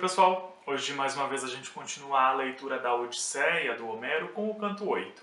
pessoal! Hoje mais uma vez a gente continua a leitura da Odisseia do Homero com o canto 8.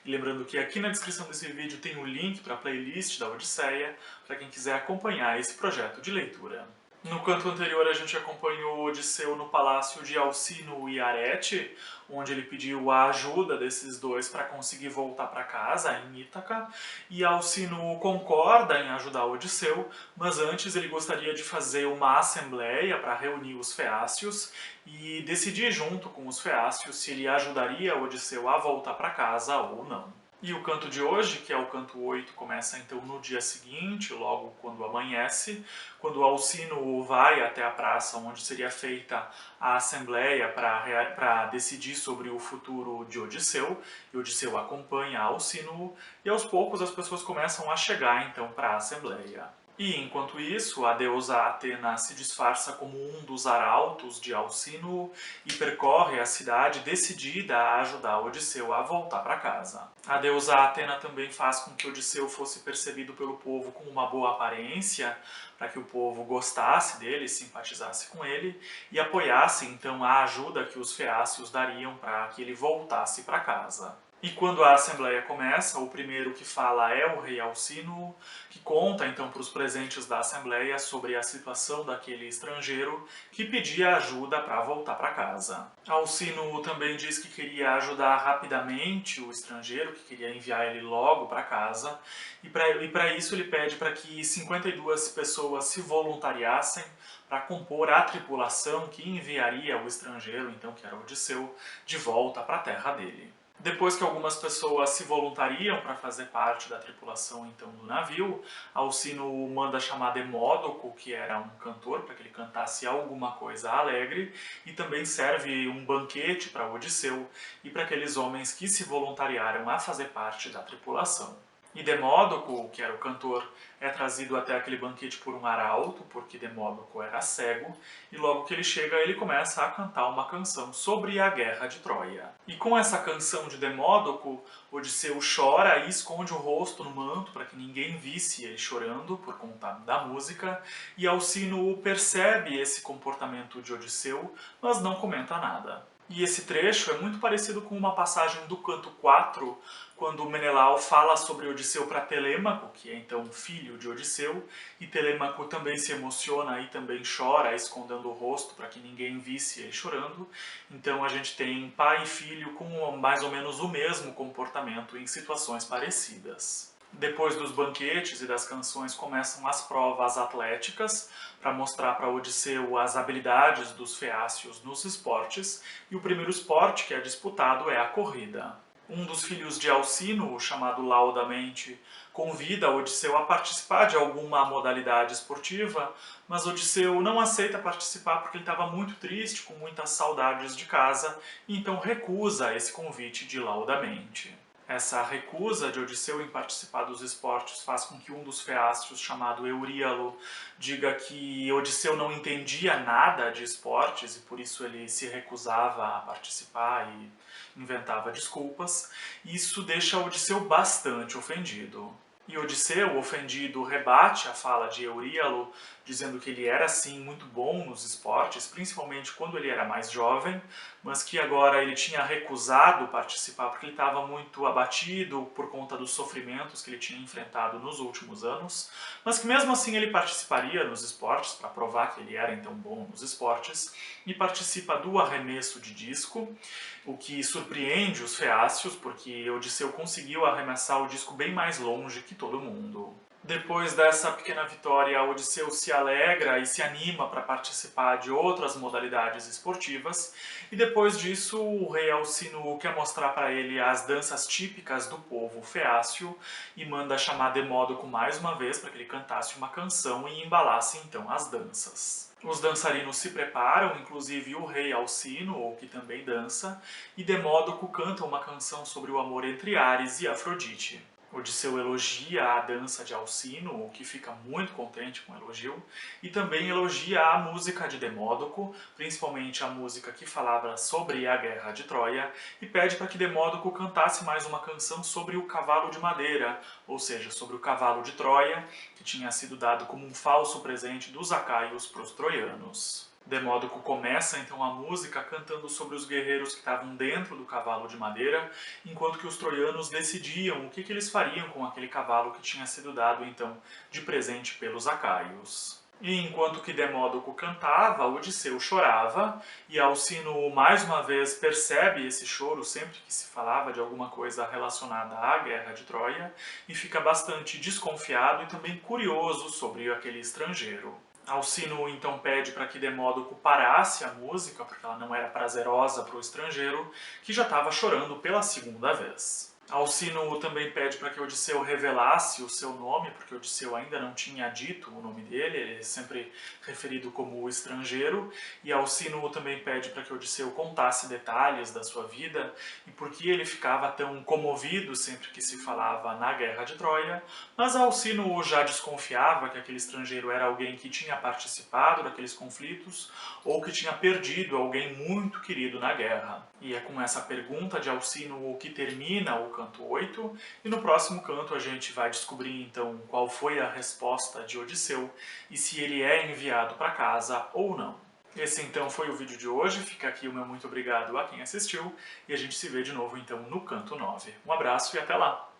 E lembrando que aqui na descrição desse vídeo tem o link para a playlist da Odisseia, para quem quiser acompanhar esse projeto de leitura. No canto anterior a gente acompanhou Odisseu no palácio de Alcino e Arete, onde ele pediu a ajuda desses dois para conseguir voltar para casa, em Ítaca, e Alcino concorda em ajudar Odisseu, mas antes ele gostaria de fazer uma assembleia para reunir os feácios e decidir junto com os feácios se ele ajudaria Odisseu a voltar para casa ou não. E o canto de hoje, que é o canto 8, começa então no dia seguinte, logo quando amanhece, quando Alcino vai até a praça onde seria feita a assembleia para decidir sobre o futuro de Odisseu, e Odisseu acompanha Alcino, e aos poucos as pessoas começam a chegar então para a assembleia. E, enquanto isso, a deusa Atena se disfarça como um dos arautos de Alcino e percorre a cidade decidida a ajudar Odisseu a voltar para casa. A deusa Atena também faz com que Odisseu fosse percebido pelo povo com uma boa aparência, para que o povo gostasse dele, simpatizasse com ele e apoiasse então a ajuda que os feácios dariam para que ele voltasse para casa. E quando a assembleia começa, o primeiro que fala é o rei Alcino, que conta então para os presentes da assembleia sobre a situação daquele estrangeiro que pedia ajuda para voltar para casa. Alcino também diz que queria ajudar rapidamente o estrangeiro, que queria enviar ele logo para casa, e para isso ele pede para que 52 pessoas se voluntariassem para compor a tripulação que enviaria o estrangeiro, então que era Odisseu, de volta para a terra dele. Depois que algumas pessoas se voluntariam para fazer parte da tripulação então do navio, Alcino manda chamar Demódoco, que era um cantor, para que ele cantasse alguma coisa alegre, e também serve um banquete para Odisseu e para aqueles homens que se voluntariaram a fazer parte da tripulação. E Demódoco, que era o cantor, é trazido até aquele banquete por um arauto, porque Demódoco era cego, e logo que ele chega, ele começa a cantar uma canção sobre a guerra de Troia. E com essa canção de Demódoco, Odisseu chora e esconde o rosto no manto para que ninguém visse ele chorando por conta da música, e Alcino percebe esse comportamento de Odisseu, mas não comenta nada. E esse trecho é muito parecido com uma passagem do canto 4, quando Menelau fala sobre Odisseu para Telêmaco, que é então filho de Odisseu, e Telêmaco também se emociona e também chora, escondendo o rosto para que ninguém visse ele chorando. Então a gente tem pai e filho com mais ou menos o mesmo comportamento em situações parecidas. Depois dos banquetes e das canções começam as provas atléticas, para mostrar para Odisseu as habilidades dos feácios nos esportes, e o primeiro esporte que é disputado é a corrida. Um dos filhos de Alcino, chamado Laodamente, convida Odisseu a participar de alguma modalidade esportiva, mas Odisseu não aceita participar porque ele estava muito triste, com muitas saudades de casa, e então recusa esse convite de Laodamente. Essa recusa de Odisseu em participar dos esportes faz com que um dos feácios, chamado Euríalo, diga que Odisseu não entendia nada de esportes e por isso ele se recusava a participar e inventava desculpas. Isso deixa Odisseu bastante ofendido. E Odisseu, ofendido, rebate a fala de Euríalo, dizendo que ele era sim muito bom nos esportes, principalmente quando ele era mais jovem, mas que agora ele tinha recusado participar porque ele estava muito abatido por conta dos sofrimentos que ele tinha enfrentado nos últimos anos, mas que mesmo assim ele participaria nos esportes para provar que ele era então bom nos esportes, e participa do arremesso de disco, o que surpreende os feácios, porque Odisseu conseguiu arremessar o disco bem mais longe que todo mundo. Depois dessa pequena vitória, Odisseu se alegra e se anima para participar de outras modalidades esportivas, e depois disso o rei Alcino quer mostrar para ele as danças típicas do povo feácio e manda chamar Demódoco mais uma vez para que ele cantasse uma canção e embalasse então as danças. Os dançarinos se preparam, inclusive o rei Alcino, que também dança, e Demódoco canta uma canção sobre o amor entre Ares e Afrodite. Odisseu elogia a dança de Alcino, que fica muito contente com o elogio, e também elogia a música de Demódoco, principalmente a música que falava sobre a guerra de Troia, e pede para que Demódoco cantasse mais uma canção sobre o cavalo de madeira, ou seja, sobre o cavalo de Troia, que tinha sido dado como um falso presente dos acaios para os troianos. Demódoco começa então a música cantando sobre os guerreiros que estavam dentro do cavalo de madeira, enquanto que os troianos decidiam o que eles fariam com aquele cavalo que tinha sido dado então de presente pelos acaios. E enquanto que Demódoco cantava, Odisseu chorava, e Alcino mais uma vez percebe esse choro sempre que se falava de alguma coisa relacionada à guerra de Troia, e fica bastante desconfiado e também curioso sobre aquele estrangeiro. Alcino então pede para que Demódoco parasse a música, porque ela não era prazerosa para o estrangeiro, que já estava chorando pela segunda vez. Alcino também pede para que Odisseu revelasse o seu nome, porque Odisseu ainda não tinha dito o nome dele, ele é sempre referido como o estrangeiro, e Alcino também pede para que Odisseu contasse detalhes da sua vida e por que ele ficava tão comovido sempre que se falava na Guerra de Troia, mas Alcino já desconfiava que aquele estrangeiro era alguém que tinha participado daqueles conflitos ou que tinha perdido alguém muito querido na guerra. E é com essa pergunta de Alcino que termina o canto 8, e no próximo canto a gente vai descobrir então qual foi a resposta de Odisseu e se ele é enviado para casa ou não. Esse então foi o vídeo de hoje, fica aqui o meu muito obrigado a quem assistiu, e a gente se vê de novo então no canto 9. Um abraço e até lá!